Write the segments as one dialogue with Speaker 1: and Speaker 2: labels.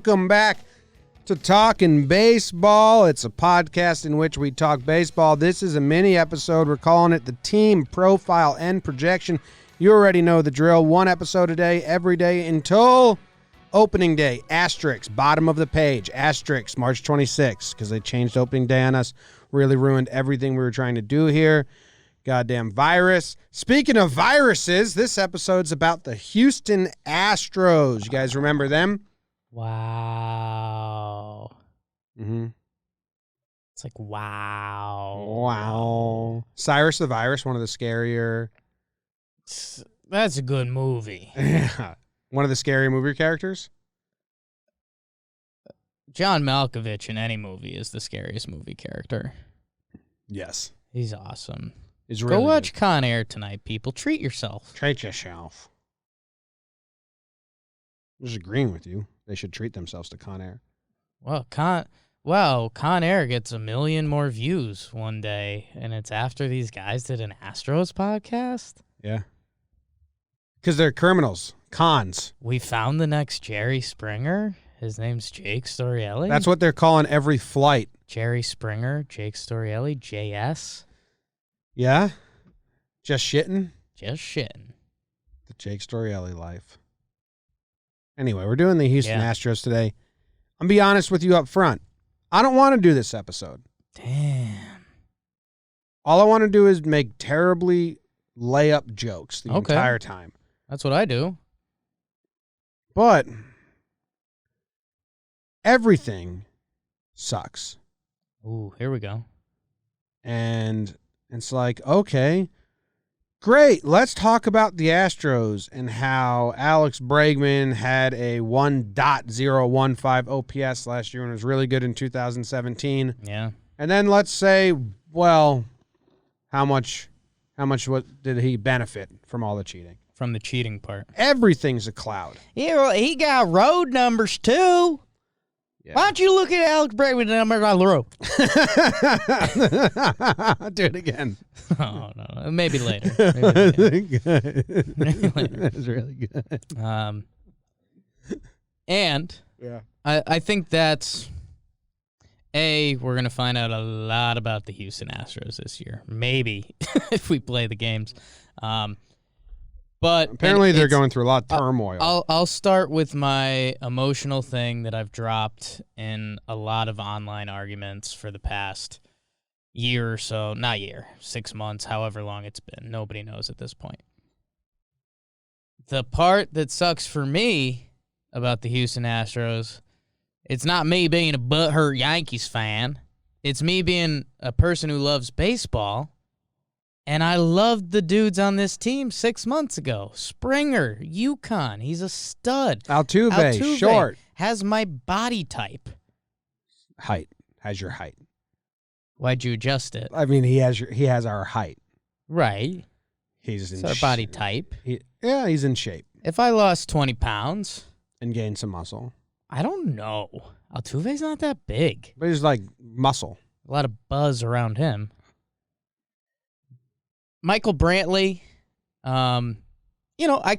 Speaker 1: welcome back to Talkin Baseball. It's a podcast in which we talk baseball. This is a mini episode. We're calling it the Team Profile and Projection. You already know the drill. One episode a day, every day until opening day. Asterisk, bottom of the page. Asterisk, March 26th, because they changed opening day on us. Really ruined everything we were trying to do here. Goddamn virus. Speaking of viruses, this episode's about the Houston Astros. You guys remember them?
Speaker 2: Wow.
Speaker 1: Mm-hmm.
Speaker 2: It's like, wow.
Speaker 1: Wow. Cyrus the Virus, one of the scarier.
Speaker 2: That's a good movie.
Speaker 1: One of the scary movie characters?
Speaker 2: John Malkovich in any movie is the scariest movie character.
Speaker 1: Yes.
Speaker 2: He's awesome.
Speaker 1: He's really
Speaker 2: Go watch
Speaker 1: good.
Speaker 2: Con Air tonight, people. Treat yourself.
Speaker 1: Treat yourself. I'm just agreeing with you. They should treat themselves to Con Air.
Speaker 2: Well, Con Air gets 1 million more views one day, and it's after these guys did an Astros podcast?
Speaker 1: Yeah. Because they're criminals. Cons.
Speaker 2: We found the next Jerry Springer. His name's Jake Storielli.
Speaker 1: That's what they're calling every flight.
Speaker 2: Jerry Springer, Jake Storielli, JS.
Speaker 1: Yeah? Just shitting?
Speaker 2: Just shitting.
Speaker 1: The Jake Storielli life. Anyway, we're doing the Houston Astros today. I'm going to be honest with you up front. I don't want to do this episode.
Speaker 2: Damn.
Speaker 1: All I want to do is make terribly layup jokes the entire time.
Speaker 2: That's what I do.
Speaker 1: But everything sucks.
Speaker 2: Ooh, here we go.
Speaker 1: And it's like, okay, great. Let's talk about the Astros and how Alex Bregman had a 1.015 OPS last year and was really good in 2017.
Speaker 2: Yeah.
Speaker 1: And then let's say, well, how much did he benefit from all the cheating?
Speaker 2: From the cheating part.
Speaker 1: Everything's a cloud.
Speaker 2: Yeah, he got road numbers too.
Speaker 1: Yeah.
Speaker 2: Why don't you look at Alex Bregman numbers on the road?
Speaker 1: Do it again.
Speaker 2: Oh, no. Maybe later.
Speaker 1: Maybe
Speaker 2: later.
Speaker 1: That's really good.
Speaker 2: And I think that's, we're going to find out a lot about the Houston Astros this year. Maybe, if we play the games. But
Speaker 1: apparently they're going through a lot of turmoil.
Speaker 2: I'll start with my emotional thing that I've dropped in a lot of online arguments for the past year or so. Not year, 6 months, however long it's been. Nobody knows at this point. The part that sucks for me about the Houston Astros, it's not me being a butthurt Yankees fan. It's me being a person who loves baseball. And I loved the dudes on this team 6 months ago. Springer, UConn, he's a stud.
Speaker 1: Altuve, short.
Speaker 2: Has my body type.
Speaker 1: Height. Has your height.
Speaker 2: Why'd you adjust it?
Speaker 1: I mean, he has our height.
Speaker 2: Right.
Speaker 1: He's in
Speaker 2: our body type.
Speaker 1: He's in shape.
Speaker 2: If I lost 20 pounds.
Speaker 1: And gained some muscle.
Speaker 2: I don't know. Altuve's not that big.
Speaker 1: But he's like muscle.
Speaker 2: A lot of buzz around him. Michael Brantley, I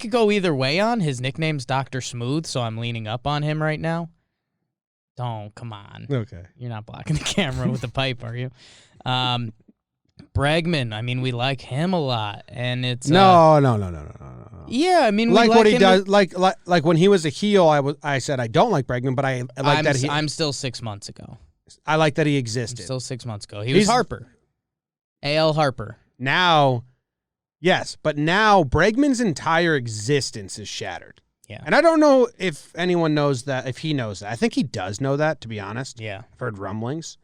Speaker 2: could go either way on. His nickname's Dr. Smooth, so I'm leaning up on him right now. Don't, come on.
Speaker 1: Okay.
Speaker 2: You're not blocking the camera with the pipe, are you? Bregman, I mean, we like him a lot, and it's
Speaker 1: no.
Speaker 2: Yeah, I mean, we
Speaker 1: like what he
Speaker 2: him
Speaker 1: does. Like when he was a heel, I said I don't like Bregman, but I like that he.
Speaker 2: I'm still 6 months ago.
Speaker 1: I like that he existed.
Speaker 2: Still 6 months ago. He was Harper. A.L. Harper.
Speaker 1: Now, yes, but now Bregman's entire existence is shattered.
Speaker 2: Yeah.
Speaker 1: And I don't know if anyone knows that, if he knows that. I think he does know that, to be honest.
Speaker 2: Yeah.
Speaker 1: I've heard rumblings.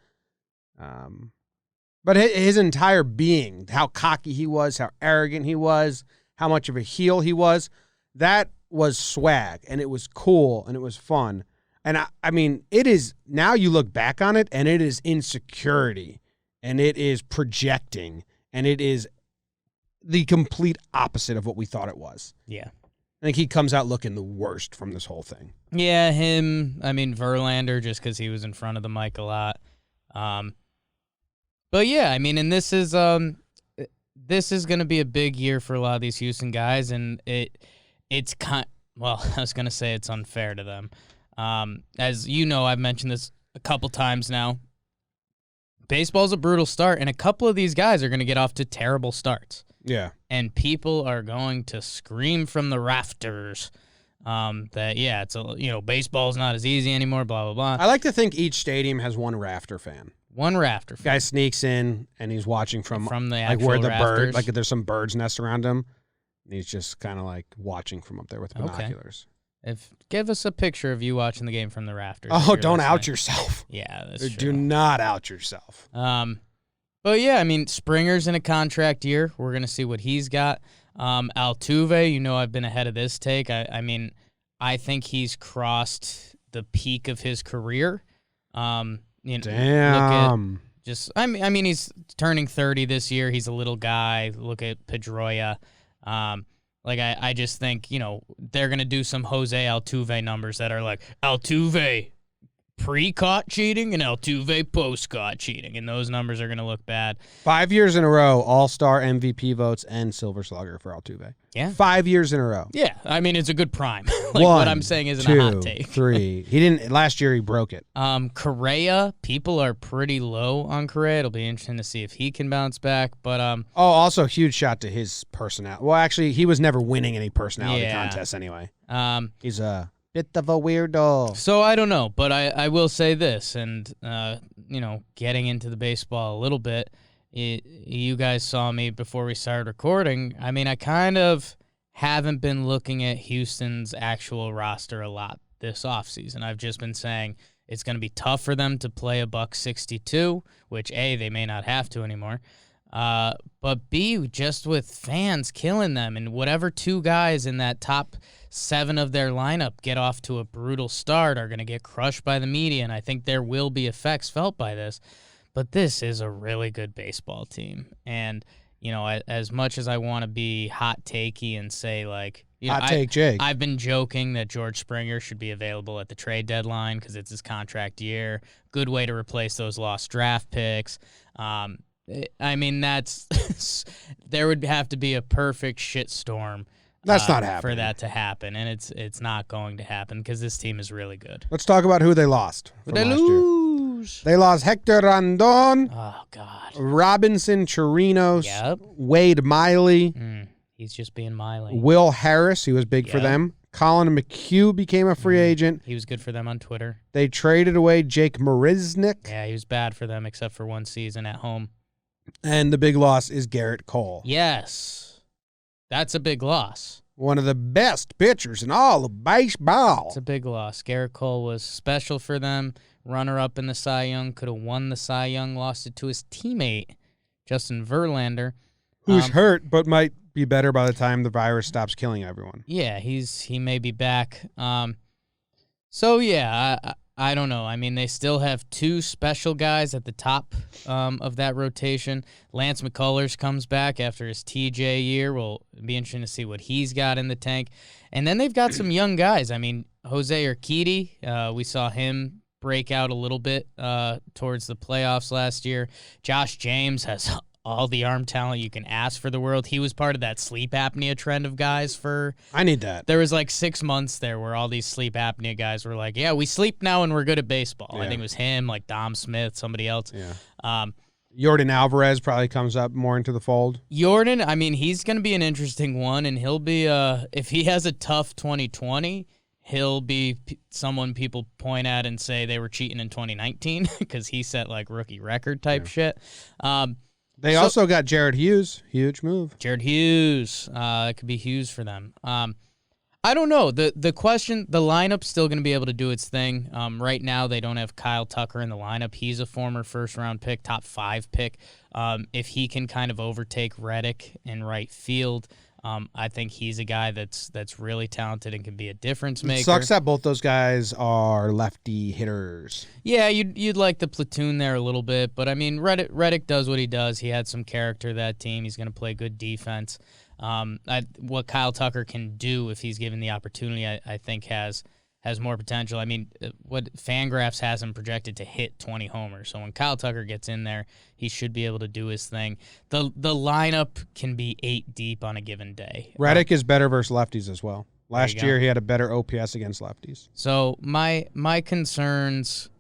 Speaker 1: But his entire being, how cocky he was, how arrogant he was, how much of a heel he was, that was swag, and it was cool, and it was fun. And I mean, it is, now you look back on it, and it is insecurity, and it is projecting, and it is the complete opposite of what we thought it was.
Speaker 2: Yeah.
Speaker 1: I think he comes out looking the worst from this whole thing.
Speaker 2: Yeah, him. I mean, Verlander, just because he was in front of the mic a lot. But yeah, I mean, and this is going to be a big year for a lot of these Houston guys, and it's I was going to say it's unfair to them. As you know, I've mentioned this a couple times now. Baseball's a brutal start, and a couple of these guys are going to get off to terrible starts.
Speaker 1: Yeah.
Speaker 2: And people are going to scream from the rafters that, baseball's not as easy anymore, blah, blah, blah.
Speaker 1: I like to think each stadium has one rafter fan.
Speaker 2: One rafter fan.
Speaker 1: Guy sneaks in, and he's watching from
Speaker 2: the actual
Speaker 1: where the
Speaker 2: rafters.
Speaker 1: bird, there's some birds nest around him, and he's just kind of watching from up there with binoculars.
Speaker 2: Give us a picture of you watching the game from the rafters.
Speaker 1: Oh, don't out yourself.
Speaker 2: Yeah, that's true.
Speaker 1: Do not out yourself.
Speaker 2: But yeah, I mean, Springer's in a contract year. We're gonna see what he's got. Altuve, I've been ahead of this take. I think he's crossed the peak of his career.
Speaker 1: Damn.
Speaker 2: He's turning 30 this year. He's a little guy. Look at Pedroia. I just think, they're going to do some Jose Altuve numbers that are like Altuve pre-caught cheating and Altuve post-caught cheating, and those numbers are going to look bad.
Speaker 1: 5 years in a row, All-Star MVP votes and Silver Slugger for Altuve.
Speaker 2: Yeah.
Speaker 1: 5 years in a row.
Speaker 2: Yeah, it's a good prime.
Speaker 1: What
Speaker 2: I'm saying isn't
Speaker 1: 2,
Speaker 2: a hot take.
Speaker 1: 3. He didn't last year. He broke it.
Speaker 2: Correa, people are pretty low on Correa. It'll be interesting to see if he can bounce back. But
Speaker 1: also huge shot to his personality. Well, actually, he was never winning any personality contests anyway. He's a bit of a weirdo.
Speaker 2: So I don't know, but I will say this, and getting into the baseball a little bit. You guys saw me before we started recording. I kind of haven't been looking at Houston's actual roster a lot this offseason. I've just been saying it's going to be tough for them to play a $162, which A, they may not have to anymore. But B, just with fans killing them, and whatever 2 guys in that top 7 of their lineup get off to a brutal start are going to get crushed by the media, and I think there will be effects felt by this. But this is a really good baseball team. And, as much as I want to be hot takey and say,
Speaker 1: take Jake.
Speaker 2: I've been joking that George Springer should be available at the trade deadline because it's his contract year. Good way to replace those lost draft picks. That's there would have to be a perfect shitstorm.
Speaker 1: That's not happening
Speaker 2: for that to happen, and it's not going to happen because this team is really good.
Speaker 1: Let's talk about who they lost.
Speaker 2: They lose.
Speaker 1: They lost Hector Rondon.
Speaker 2: Oh God.
Speaker 1: Robinson Chirinos.
Speaker 2: Yep.
Speaker 1: Wade Miley.
Speaker 2: He's just being Miley.
Speaker 1: Will Harris, he was big for them. Colin McHugh became a free agent.
Speaker 2: He was good for them on Twitter.
Speaker 1: They traded away Jake Marisnick.
Speaker 2: Yeah, he was bad for them except for one season at home.
Speaker 1: And the big loss is Garrett Cole.
Speaker 2: Yes. That's a big loss.
Speaker 1: One of the best pitchers in all of baseball.
Speaker 2: It's a big loss. Garrett Cole was special for them. Runner-up in the Cy Young. Could have won the Cy Young. Lost it to his teammate, Justin Verlander.
Speaker 1: Who's hurt, but might be better by the time the virus stops killing everyone.
Speaker 2: Yeah, he may be back. I don't know. They still have 2 special guys at the top of that rotation. Lance McCullers comes back after his TJ year. Will be interesting to see what he's got in the tank. And then they've got some young guys. Jose Urquidy, we saw him break out a little bit towards the playoffs last year. Josh James has all the arm talent you can ask for the world. He was part of that sleep apnea trend of guys for...
Speaker 1: I need that.
Speaker 2: There was 6 months there where all these sleep apnea guys were like, yeah, we sleep now and we're good at baseball. Yeah. I think it was him, Dom Smith, somebody else.
Speaker 1: Yeah. Yordan Alvarez probably comes up more into the fold.
Speaker 2: Yordan, he's going to be an interesting one, and he'll be, if he has a tough 2020, he'll be someone people point at and say they were cheating in 2019 because he set, rookie record type shit.
Speaker 1: They also got Jared Hughes. Huge move.
Speaker 2: Jared Hughes. It could be Hughes for them. I don't know. The question, the lineup's still going to be able to do its thing. Right now, they don't have Kyle Tucker in the lineup. He's a former first-round pick, top 5 pick. If he can kind of overtake Reddick in right field, I think he's a guy that's really talented and can be a difference maker.
Speaker 1: It sucks that both those guys are lefty hitters.
Speaker 2: Yeah, you'd like the platoon there a little bit, but Reddick does what he does. He had some character that team. He's going to play good defense. What Kyle Tucker can do if he's given the opportunity, I think has more potential. What Fangraphs has him projected to hit 20 homers. So when Kyle Tucker gets in there, he should be able to do his thing. The lineup can be 8 deep on a given day.
Speaker 1: Reddick is better versus lefties as well. Last year, he had a better OPS against lefties.
Speaker 2: So my concerns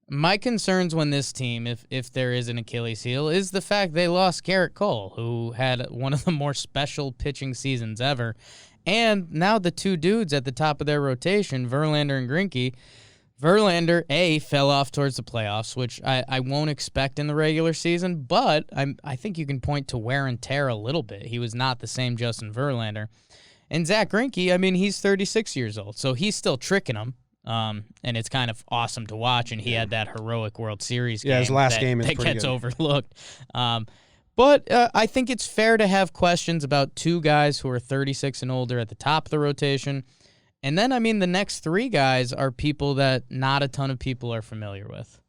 Speaker 2: when this team, if there is an Achilles heel, is the fact they lost Garrett Cole, who had one of the more special pitching seasons ever. And now the two dudes at the top of their rotation, Verlander and Greinke. Verlander, fell off towards the playoffs, which I won't expect in the regular season, but I think you can point to wear and tear a little bit. He was not the same Justin Verlander. And Zach Greinke, I mean, he's 36 years old, so he's still tricking him. And it's kind of awesome to watch, and he had that heroic World Series game.
Speaker 1: Yeah, his last game is
Speaker 2: that
Speaker 1: pretty
Speaker 2: gets
Speaker 1: good.
Speaker 2: overlooked. But I think it's fair to have questions about two guys who are 36 and older at the top of the rotation. And then, I mean, the next three guys are people that not a ton of people are familiar with.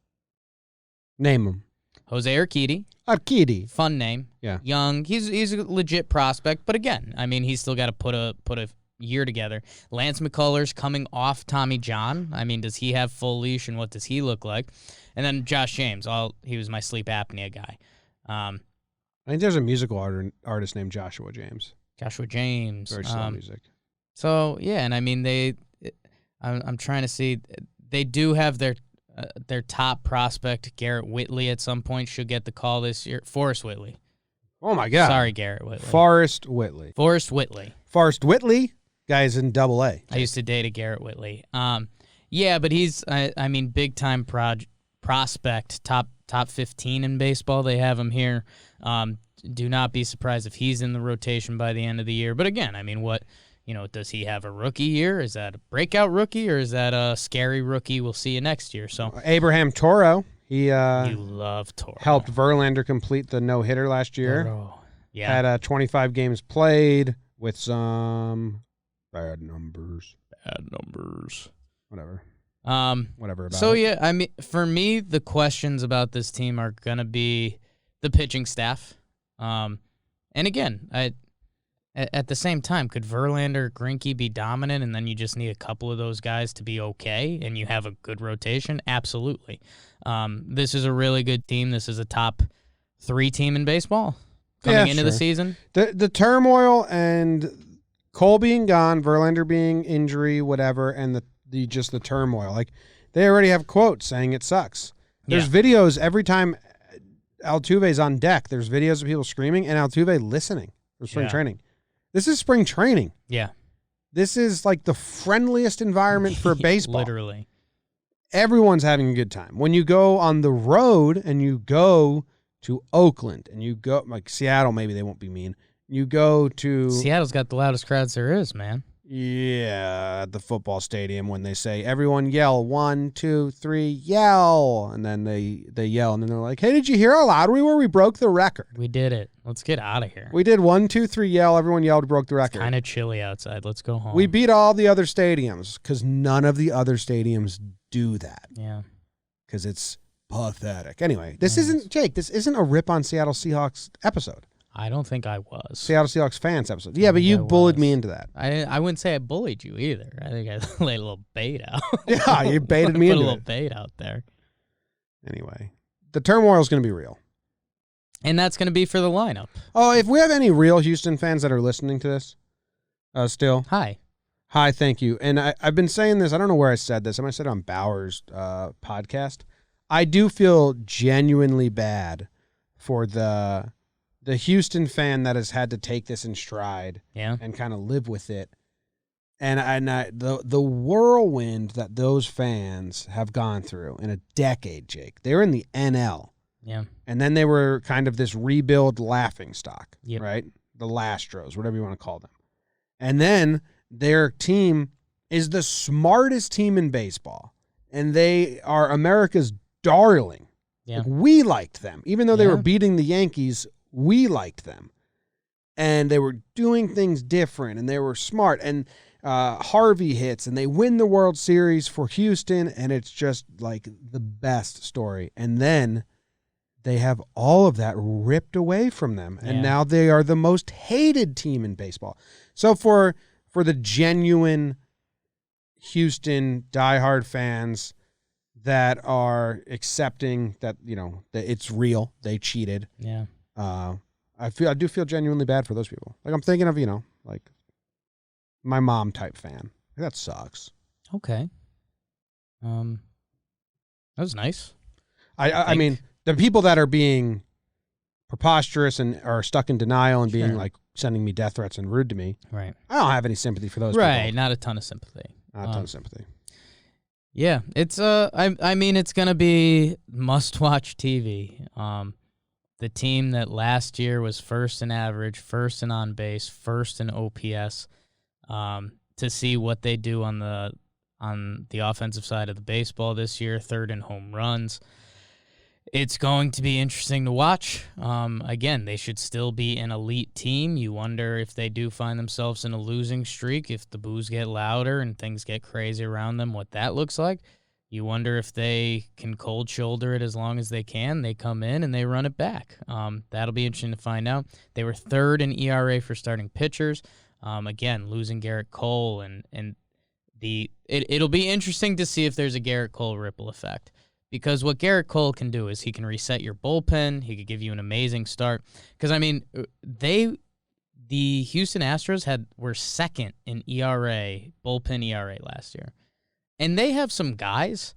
Speaker 1: Name them.
Speaker 2: Jose Urquidy.
Speaker 1: Urquidy.
Speaker 2: Fun name.
Speaker 1: Yeah.
Speaker 2: Young. He's a legit prospect, but again, I mean, he's still got to put a year together. Lance McCullers coming off Tommy John. I mean, does he have full leash, and what does he look like? And then Josh James. He was my sleep apnea guy.
Speaker 1: I think there's a musical artist named Joshua James.
Speaker 2: Joshua James.
Speaker 1: Very slow music.
Speaker 2: So, yeah, and I mean, I'm trying to see. They do have their top prospect, Garrett Whitley, at some point should get the call this year. Forrest Whitley.
Speaker 1: Oh, my God.
Speaker 2: Sorry, Garrett Whitley.
Speaker 1: Forrest Whitley.
Speaker 2: Forrest Whitley. Guy's in Double-A. I used to date a Garrett Whitley. Yeah, but he's, I mean, big-time prospect, top 15 in baseball. They have him here. Do not be surprised if he's in the rotation by the end of the year. But again, I mean, does he have a rookie year? Is that a breakout rookie, or is that a scary rookie? We'll see you next year. So
Speaker 1: Abraham Toro. He
Speaker 2: you love Toro.
Speaker 1: Helped Verlander complete the no-hitter last year.
Speaker 2: Toro. Yeah.
Speaker 1: Had 25 games played with some bad numbers. Whatever. Whatever about
Speaker 2: so
Speaker 1: it.
Speaker 2: yeah, I mean, for me, the questions about this team are gonna be the pitching staff. And again, at the same time, could Verlander, Greinke be dominant, and then you just need a couple of those guys to be okay, and you have a good rotation? Absolutely. This is a really good team. This is a top 3 team in baseball coming into the season.
Speaker 1: The turmoil and Cole being gone, Verlander being injury, whatever, and the turmoil. Like, they already have quotes saying it sucks. There's videos every time Altuve's on deck. There's videos of people screaming and Altuve listening for spring training. This is spring training.
Speaker 2: Yeah.
Speaker 1: This is like the friendliest environment for baseball.
Speaker 2: Literally.
Speaker 1: Everyone's having a good time. When you go on the road and you go to Oakland and you go, like Seattle, maybe they won't be mean. You go to...
Speaker 2: Seattle's got the loudest crowds there is, man.
Speaker 1: Yeah, at the football stadium when they say, everyone yell, 1, 2, 3, yell. And then they yell, and then they're like, hey, did you hear how loud we were? We broke the record.
Speaker 2: We did it. Let's get out of here.
Speaker 1: We did 1, 2, 3, yell. Everyone yelled, broke the record.
Speaker 2: It's kind of chilly outside. Let's go home.
Speaker 1: We beat all the other stadiums because none of the other stadiums do that.
Speaker 2: Yeah.
Speaker 1: Because it's pathetic. Anyway, this isn't a rip on Seattle Seahawks episode.
Speaker 2: I don't think I was.
Speaker 1: Seattle Seahawks fans episode. Yeah, but you bullied me into that.
Speaker 2: I wouldn't say I bullied you either. I think I laid a little bait out.
Speaker 1: Yeah, you baited me into it.
Speaker 2: Put a little bait out there.
Speaker 1: Anyway, the turmoil is going to be real.
Speaker 2: And that's going to be for the lineup.
Speaker 1: Oh, if we have any real Houston fans that are listening to this still.
Speaker 2: Hi,
Speaker 1: thank you. And I've been saying this. I don't know where I said this. I might have said it on Bauer's podcast. I do feel genuinely bad for the Houston fan that has had to take this in stride and kind of live with it. And the whirlwind that those fans have gone through in a decade, Jake. They're in the NL.
Speaker 2: Yeah.
Speaker 1: And then they were kind of this rebuild laughingstock, right? The Astros, whatever you want to call them. And then their team is the smartest team in baseball. And they are America's darling.
Speaker 2: Yeah.
Speaker 1: Like, we liked them. Even though they were beating the Yankees, we liked them. And they were doing things different, and they were smart. And Harvey hits, and they win the World Series for Houston, and it's just like the best story. And then they have all of that ripped away from them, and now they are the most hated team in baseball. So for the genuine Houston diehard fans that are accepting that, that it's real, they cheated.
Speaker 2: Yeah.
Speaker 1: I do feel genuinely bad for those people. Like, I'm thinking of, like my mom type fan. That sucks.
Speaker 2: Okay. That was nice.
Speaker 1: I mean, the people that are being preposterous and are stuck in denial and being like sending me death threats and rude to me.
Speaker 2: Right.
Speaker 1: I don't have any sympathy for those people.
Speaker 2: Right. Not a ton of sympathy.
Speaker 1: Not a ton of sympathy.
Speaker 2: Yeah, it's I mean it's gonna be must-watch TV. The team that last year was first in average, first in on base, first in OPS. To see what they do on the offensive side of the baseball this year, third in home runs. It's going to be interesting to watch. Again, they should still be an elite team. You wonder if they do find themselves in a losing streak, if the boos get louder and things get crazy around them, what that looks like. You wonder if they can cold shoulder it as long as they can. They come in and they run it back. That'll be interesting to find out. They were third in ERA for starting pitchers. Again, losing Garrett Cole and it'll be interesting to see if there's a Garrett Cole ripple effect. Because what Garrett Cole can do is he can reset your bullpen. He could give you an amazing start. Because, I mean, the Houston Astros were second in ERA, bullpen ERA last year. And they have some guys,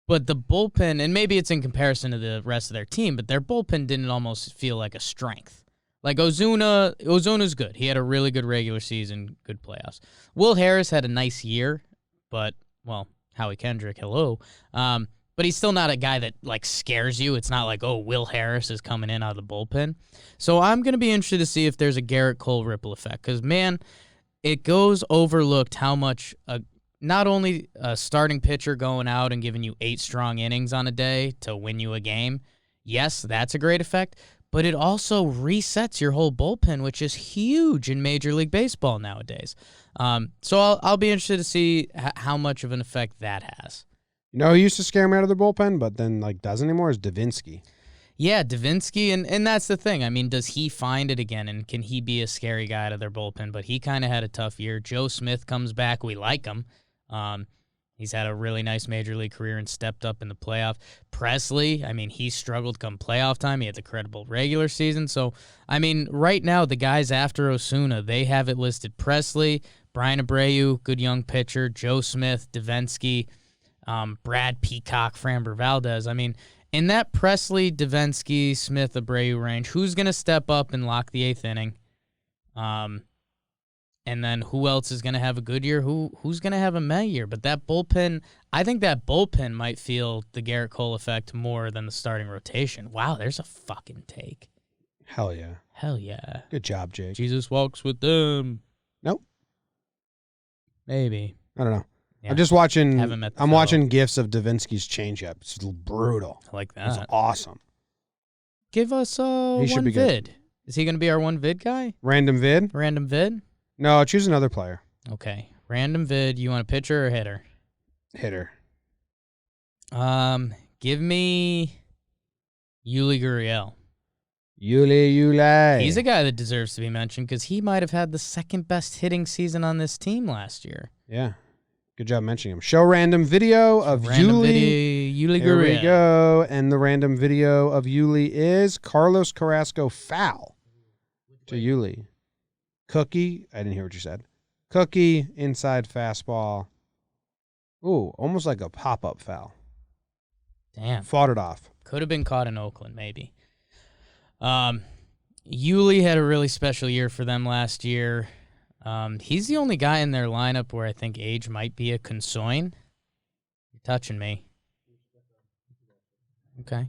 Speaker 2: but the bullpen, and maybe it's in comparison to the rest of their team, but their bullpen didn't almost feel like a strength. Like Ozuna's good. He had a really good regular season, good playoffs. Will Harris had a nice year, but, well, Howie Kendrick, hello. But he's still not a guy that, like, scares you. It's not like, oh, Will Harris is coming in out of the bullpen. So I'm going to be interested to see if there's a Garrett Cole ripple effect. Because, man, it goes overlooked how much not only a starting pitcher going out and giving you 8 strong innings on a day to win you a game. Yes, that's a great effect. But it also resets your whole bullpen, which is huge in Major League Baseball nowadays. So I'll be interested to see how much of an effect that has.
Speaker 1: You know who used to scare me out of their bullpen, but then like doesn't anymore is Davinsky.
Speaker 2: Yeah, Davinsky, and that's the thing. I mean, does he find it again, and can he be a scary guy out of their bullpen? But he kind of had a tough year. Joe Smith comes back. We like him. He's had a really nice Major League career and stepped up in the playoff. Presley, I mean, he struggled come playoff time. He had the credible regular season. So, I mean, right now, the guys after Osuna, they have it listed. Presley, Brian Abreu, good young pitcher, Joe Smith, Davinsky, Brad Peacock, Framber Valdez. I mean, in that Presley, Davinsky, Smith, Abreu range, who's going to step up and lock the 8th inning? And then who else is going to have a good year? Who's going to have a meh year? But that bullpen, I think that bullpen might feel the Garrett Cole effect more than the starting rotation. Wow, there's a fucking take.
Speaker 1: Hell yeah.
Speaker 2: Hell yeah.
Speaker 1: Good job, Jake.
Speaker 2: Jesus walks with them.
Speaker 1: Nope.
Speaker 2: Maybe.
Speaker 1: I don't know.
Speaker 2: Yeah.
Speaker 1: I'm just watching.
Speaker 2: I'm
Speaker 1: watching gifs of Davinsky's changeup. It's brutal.
Speaker 2: I like that.
Speaker 1: It's awesome.
Speaker 2: Give us one
Speaker 1: should be
Speaker 2: vid.
Speaker 1: good.
Speaker 2: Is he going to be our one vid guy?
Speaker 1: Random vid?
Speaker 2: Random vid?
Speaker 1: No, choose another player.
Speaker 2: Okay. Random vid. You want a pitcher or a hitter?
Speaker 1: Hitter.
Speaker 2: Give me Yuli Gurriel.
Speaker 1: Yuli.
Speaker 2: He's a guy that deserves to be mentioned because he might have had the second best hitting season on this team last year.
Speaker 1: Yeah. Good job mentioning him. Show random video of Yuli.
Speaker 2: Yuli Gurriel.
Speaker 1: Here we go. And the random video of Yuli is Carlos Carrasco foul to Yuli. Cookie. I didn't hear what you said. Cookie, inside fastball. Ooh, almost like a pop-up foul.
Speaker 2: Damn.
Speaker 1: Fought it off.
Speaker 2: Could have been caught in Oakland, maybe. Yuli had a really special year for them last year. He's the only guy in their lineup where I think age might be a concern. You're touching me. Okay.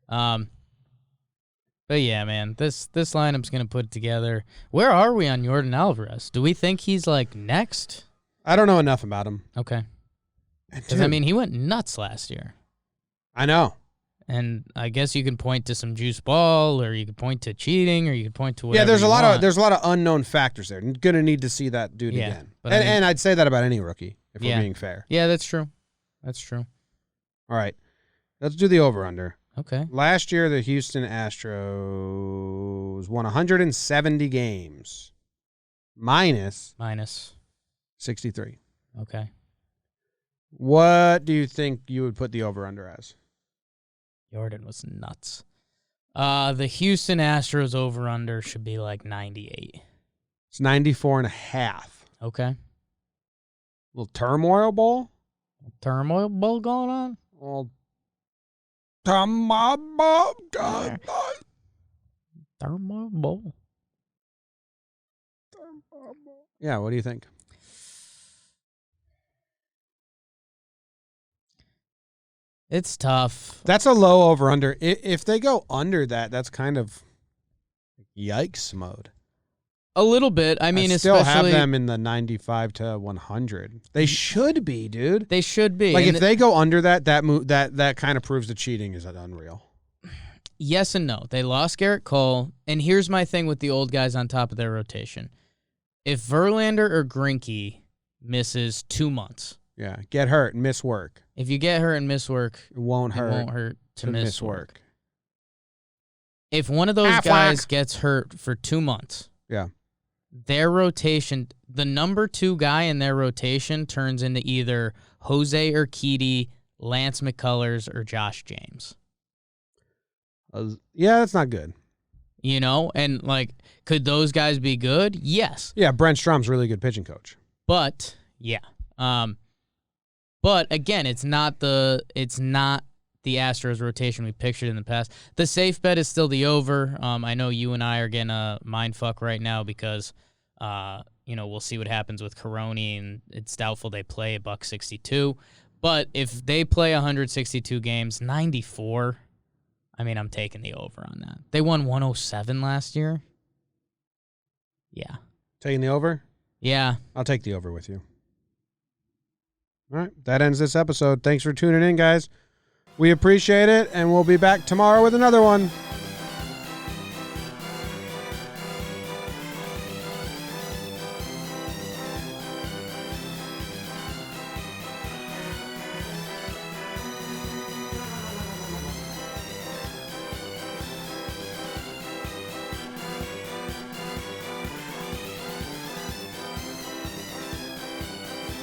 Speaker 2: But yeah, man, this lineup's gonna put it together. Where are we on Yordan Alvarez? Do we think he's like next?
Speaker 1: I don't know enough about him.
Speaker 2: Okay. Because I mean, he went nuts last year.
Speaker 1: I know.
Speaker 2: And I guess you can point to some juice ball, or you could point to cheating, or you could point to whatever.
Speaker 1: Yeah, there's
Speaker 2: a
Speaker 1: lot of unknown factors there. Gonna need to see that dude again.
Speaker 2: But
Speaker 1: and I'd say that about any rookie, if we're being fair.
Speaker 2: Yeah, that's true. That's true.
Speaker 1: All right, let's do the over/under.
Speaker 2: Okay.
Speaker 1: Last year, the Houston Astros won 170 games, minus 63.
Speaker 2: Okay.
Speaker 1: What do you think you would put the over/under as?
Speaker 2: Yordan was nuts. The Houston Astros over-under should be like 98.
Speaker 1: It's 94.5.
Speaker 2: Okay.
Speaker 1: Little turmoil bowl.
Speaker 2: Turmoil bowl going on?
Speaker 1: Well, turmoil
Speaker 2: bowl.
Speaker 1: Yeah, what do you think?
Speaker 2: It's tough.
Speaker 1: That's a low over-under. If they go under that, that's kind of yikes mode.
Speaker 2: A little bit. I mean,
Speaker 1: I still
Speaker 2: especially
Speaker 1: have them in the 95 to 100. They should be, dude.
Speaker 2: They should be.
Speaker 1: Like,
Speaker 2: and
Speaker 1: if they go under that kind of proves the cheating is unreal.
Speaker 2: Yes and no. They lost Garrett Cole, and here's my thing with the old guys on top of their rotation. If Verlander or Greinke misses 2 months.
Speaker 1: Yeah, get hurt and miss work.
Speaker 2: If you get hurt and miss work,
Speaker 1: it won't hurt
Speaker 2: to miss work. If one of those guys gets hurt for 2 months,
Speaker 1: yeah,
Speaker 2: their rotation, the number 2 guy in their rotation turns into either Jose Urquidy, Lance McCullers, or Josh James.
Speaker 1: Yeah, that's not good.
Speaker 2: You know, and like, could those guys be good? Yes.
Speaker 1: Yeah, Brent Strom's a really good pitching coach.
Speaker 2: But yeah, but again, it's not the Astros rotation we pictured in the past. The safe bet is still the over. I know you and I are getting a mind fuck right now because we'll see what happens with Coroni, and it's doubtful they play $162. But if they play 162 games, 94. I mean, I'm taking the over on that. They won 107 last year. Yeah.
Speaker 1: Taking the over?
Speaker 2: Yeah.
Speaker 1: I'll take the over with you. All right. That ends this episode. Thanks for tuning in, guys. We appreciate it, and we'll be back tomorrow with another one.